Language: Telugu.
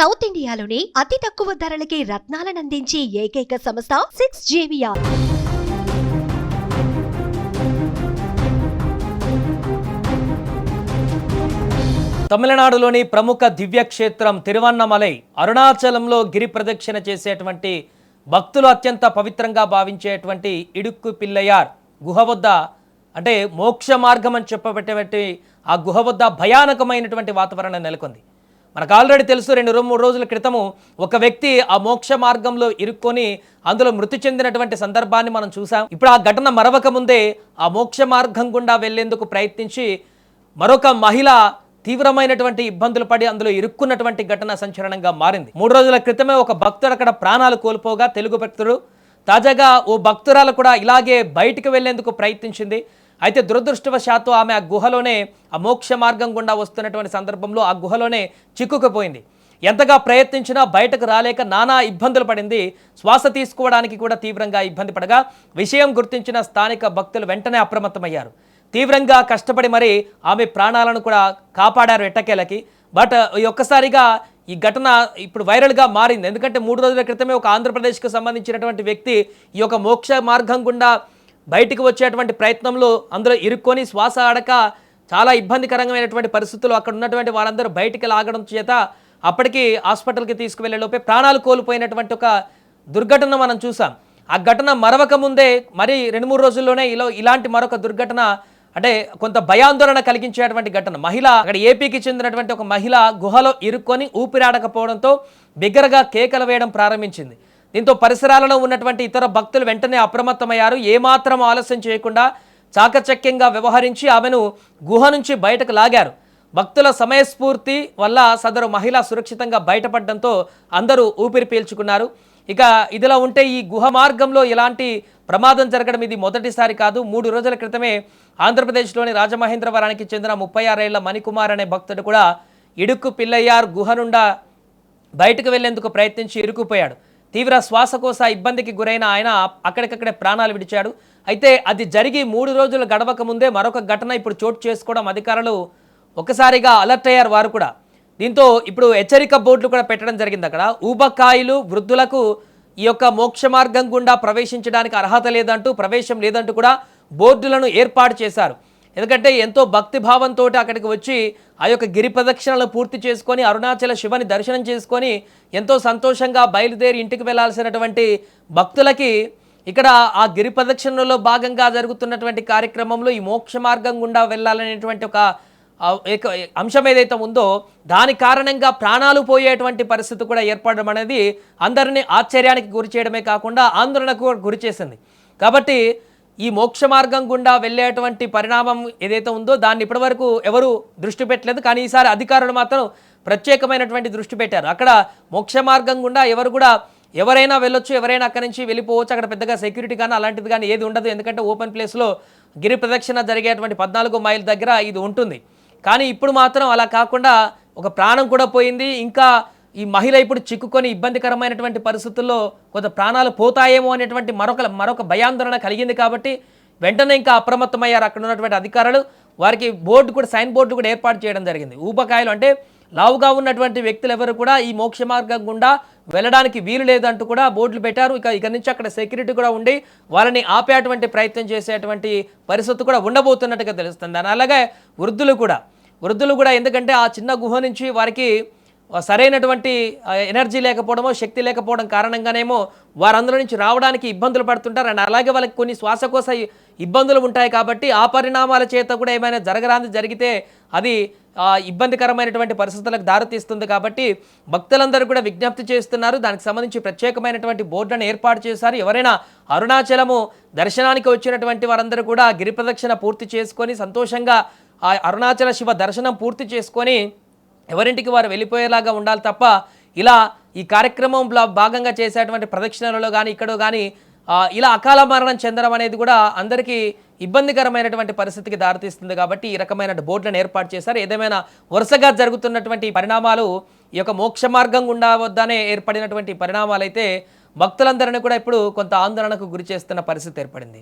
సౌత్ ఇండియాలోనే అతి తక్కువ ధరలకి రత్నాలనందించే ఏకైక సంస్థ 6JVR. తమిళనాడులోని ప్రముఖ దివ్యక్షేత్రం తిరువన్నమలై అరుణాచలంలో గిరి ప్రదక్షిణ చేసేటువంటి భక్తులు అత్యంత పవిత్రంగా భావించేటువంటి ఇడుక్కు పిల్లయార్ గుహ వద్ద అంటే మోక్ష మార్గం అని చెప్పబట్టేటువంటి ఆ గుహ వద్ద భయానకమైనటువంటి వాతావరణం నెలకొంది. మనకు ఆల్రెడీ తెలుసు, 2-3 రోజుల క్రితము ఒక వ్యక్తి ఆ మోక్ష మార్గంలో ఇరుక్కొని అందులో మృతి చెందినటువంటి సందర్భాన్ని మనం చూసాం. ఇప్పుడు ఆ ఘటన మరవక ముందే ఆ మోక్ష మార్గం గుండా వెళ్లేందుకు ప్రయత్నించి మరొక మహిళ తీవ్రమైనటువంటి ఇబ్బందులు పడి అందులో ఇరుక్కున్నటువంటి ఘటన సంచలనంగా మారింది. 3 రోజుల క్రితమే ఒక భక్తుడు అక్కడ ప్రాణాలు కోల్పోగా తెలుగు భక్తుడు తాజాగా ఓ భక్తురాలు కూడా ఇలాగే బయటికి వెళ్లేందుకు ప్రయత్నించింది. అయితే దురదృష్టవశాత్తు ఆమె ఆ గుహలోనే ఆ మోక్ష మార్గం గుండా వస్తున్నటువంటి సందర్భంలో ఆ గుహలోనే చిక్కుకుపోయింది. ఎంతగా ప్రయత్నించినా బయటకు రాలేక నానా ఇబ్బందులు పడింది. శ్వాస తీసుకోవడానికి కూడా తీవ్రంగా ఇబ్బంది పడగా విషయం గుర్తించిన స్థానిక భక్తులు వెంటనే అప్రమత్తమయ్యారు. తీవ్రంగా కష్టపడి మరి ఆమె ప్రాణాలను కూడా కాపాడారు ఎట్టకేలకి. బట్ ఒక్కసారిగా ఈ ఘటన ఇప్పుడు వైరల్గా మారింది. ఎందుకంటే 3 రోజుల క్రితమే ఒక ఆంధ్రప్రదేశ్కు సంబంధించినటువంటి వ్యక్తి ఈ యొక్క మోక్ష మార్గం గుండా బయటికి వచ్చేటువంటి ప్రయత్నంలో అందులో ఇరుక్కొని శ్వాస ఆడక చాలా ఇబ్బందికరమైనటువంటి పరిస్థితుల్లో అక్కడ ఉన్నటువంటి వారందరూ బయటికి లాగడం చేత అప్పటికి హాస్పిటల్కి తీసుకువెళ్లే లోపే ప్రాణాలు కోల్పోయినటువంటి ఒక దుర్ఘటన మనం చూసాం. ఆ ఘటన మరవక ముందే మరి 2-3 రోజుల్లోనే ఇలాంటి మరొక దుర్ఘటన అంటే కొంత భయాందోళన కలిగించేటువంటి ఘటన. మహిళ అక్కడ ఏపీకి చెందినటువంటి ఒక మహిళ గుహలో ఇరుక్కొని ఊపిరాడకపోవడంతో బిగ్గరగా కేకలు వేయడం ప్రారంభించింది. దీంతో పరిసరాలలో ఉన్నటువంటి ఇతర భక్తులు వెంటనే అప్రమత్తమయ్యారు. ఏమాత్రం ఆలస్యం చేయకుండా చాకచక్యంగా వ్యవహరించి ఆమెను గుహ నుంచి బయటకు లాగారు. భక్తుల సమయస్ఫూర్తి వల్ల సదరు మహిళ సురక్షితంగా బయటపడడంతో అందరూ ఊపిరి పీల్చుకున్నారు. ఇక ఇదిలా ఉంటే ఈ గుహ మార్గంలో ఎలాంటి ప్రమాదం జరగడం ఇది మొదటిసారి కాదు. 3 రోజుల క్రితమే ఆంధ్రప్రదేశ్లోని రాజమహేంద్రవరానికి చెందిన 36 ఏళ్ల మణికుమార్ అనే భక్తుడు కూడా ఇడుక్కు పిల్లయ్యార్ గుహ నుండా బయటకు వెళ్లేందుకు ప్రయత్నించి ఇరుక్కుపోయాడు. తీవ్ర శ్వాసకోశ ఇబ్బందికి గురైన ఆయన అక్కడికక్కడే ప్రాణాలు విడిచాడు. అయితే అది జరిగి 3 రోజులు గడవక ముందే మరొక ఘటన ఇప్పుడు చోటు చేసుకోవడం అధికారులు ఒక్కసారిగా అలర్ట్ అయ్యారు వారు కూడా. దీంతో ఇప్పుడు హెచ్చరిక బోర్డులు కూడా పెట్టడం జరిగింది. అక్కడ ఊబకాయలు వృద్ధులకు ఈ యొక్క మోక్ష మార్గం గుండా ప్రవేశించడానికి అర్హత లేదంటూ ప్రవేశం లేదంటూ కూడా బోర్డులను ఏర్పాటు చేశారు. ఎందుకంటే ఎంతో భక్తిభావంతో అక్కడికి వచ్చి ఆ యొక్క గిరి ప్రదక్షిణలు పూర్తి చేసుకొని అరుణాచల శివని దర్శనం చేసుకొని ఎంతో సంతోషంగా బయలుదేరి ఇంటికి వెళ్లాల్సినటువంటి భక్తులకి ఇక్కడ ఆ గిరి ప్రదక్షిణలో భాగంగా జరుగుతున్నటువంటి కార్యక్రమంలో ఈ మోక్ష మార్గం గుండా వెళ్ళాలనేటువంటి ఒక అంశం ఏదైతే ఉందో దాని కారణంగా ప్రాణాలు పోయేటువంటి పరిస్థితి కూడా ఏర్పడడం అనేది అందరినీ ఆశ్చర్యానికి గురి చేయడమే కాకుండా ఆందోళనకు గురి చేసింది. కాబట్టి ఈ మోక్ష మార్గం గుండా వెళ్ళేటువంటి పరిణామం ఏదైతే ఉందో దాన్ని ఇప్పటివరకు ఎవరు దృష్టి పెట్టలేదు. కానీ ఈసారి అధికారులు మాత్రం ప్రత్యేకమైనటువంటి దృష్టి పెట్టారు. అక్కడ మోక్ష మార్గం గుండా ఎవరైనా వెళ్ళొచ్చు, ఎవరైనా అక్కడి నుంచి వెళ్ళిపోవచ్చు. అక్కడ పెద్దగా సెక్యూరిటీ కానీ అలాంటిది కానీ ఏది ఉండదు. ఎందుకంటే ఓపెన్ ప్లేస్లో గిరి ప్రదక్షిణ జరిగేటువంటి 14 మైల్ దగ్గర ఇది ఉంటుంది. కానీ ఇప్పుడు మాత్రం అలా కాకుండా ఒక ప్రాణం కూడా పోయింది. ఇంకా ఈ మహిళ ఇప్పుడు చిక్కుకొని ఇబ్బందికరమైనటువంటి పరిస్థితుల్లో కొంత ప్రాణాలు పోతాయేమో అనేటువంటి మరొక భయాందోళన కలిగింది. కాబట్టి వెంటనే ఇంకా అప్రమత్తమయ్యారు అక్కడ ఉన్నటువంటి అధికారులు. వారికి సైన్ బోర్డు కూడా ఏర్పాటు చేయడం జరిగింది. ఊబకాయలు అంటే లావుగా ఉన్నటువంటి వ్యక్తులు ఎవరు కూడా ఈ మోక్ష మార్గం గుండా వెళ్ళడానికి వీలు లేదంటూ కూడా బోర్డులు పెట్టారు. ఇక నుంచి అక్కడ సెక్యూరిటీ కూడా ఉండి వాళ్ళని ఆపేటువంటి ప్రయత్నం చేసేటువంటి పరిస్థితి కూడా ఉండబోతున్నట్టుగా తెలుస్తుంది. అలాగే వృద్ధులు కూడా ఎందుకంటే ఆ చిన్న గుహ నుంచి వారికి సరైనటువంటి ఎనర్జీ లేకపోవడమో శక్తి లేకపోవడం కారణంగానేమో వారందరి నుంచి రావడానికి ఇబ్బందులు పడుతుంటారు. అండ్ అలాగే వాళ్ళకి కొన్ని శ్వాసకోశ ఇబ్బందులు ఉంటాయి. కాబట్టి ఆ పరిణామాల చేత కూడా ఏమైనా జరిగితే అది ఇబ్బందికరమైనటువంటి పరిస్థితులకు దారితీస్తుంది. కాబట్టి భక్తులందరూ కూడా విజ్ఞప్తి చేస్తున్నారు. దానికి సంబంధించి ప్రత్యేకమైనటువంటి బోర్డులను ఏర్పాటు చేశారు. ఎవరైనా అరుణాచలము దర్శనానికి వచ్చినటువంటి వారందరూ కూడా గిరి ప్రదక్షిణ పూర్తి చేసుకొని సంతోషంగా ఆ అరుణాచల శివ దర్శనం పూర్తి చేసుకొని ఎవరింటికి వారు వెళ్ళిపోయేలాగా ఉండాలి తప్ప ఇలా ఈ కార్యక్రమంలో భాగంగా చేసేటువంటి ప్రదక్షిణలలో కానీ ఇక్కడ కానీ ఇలా అకాల మరణం చెందడం అనేది కూడా అందరికీ ఇబ్బందికరమైనటువంటి పరిస్థితికి దారితీస్తుంది. కాబట్టి ఈ రకమైన బోర్డులను ఏర్పాటు చేశారు. ఏదేమైనా వరుసగా జరుగుతున్నటువంటి పరిణామాలు ఈ యొక్క మోక్ష మార్గం గుండా వద్దనే ఏర్పడినటువంటి పరిణామాలు అయితే భక్తులందరినీ కూడా ఇప్పుడు కొంత ఆందోళనకు గురి చేస్తున్న పరిస్థితి ఏర్పడింది.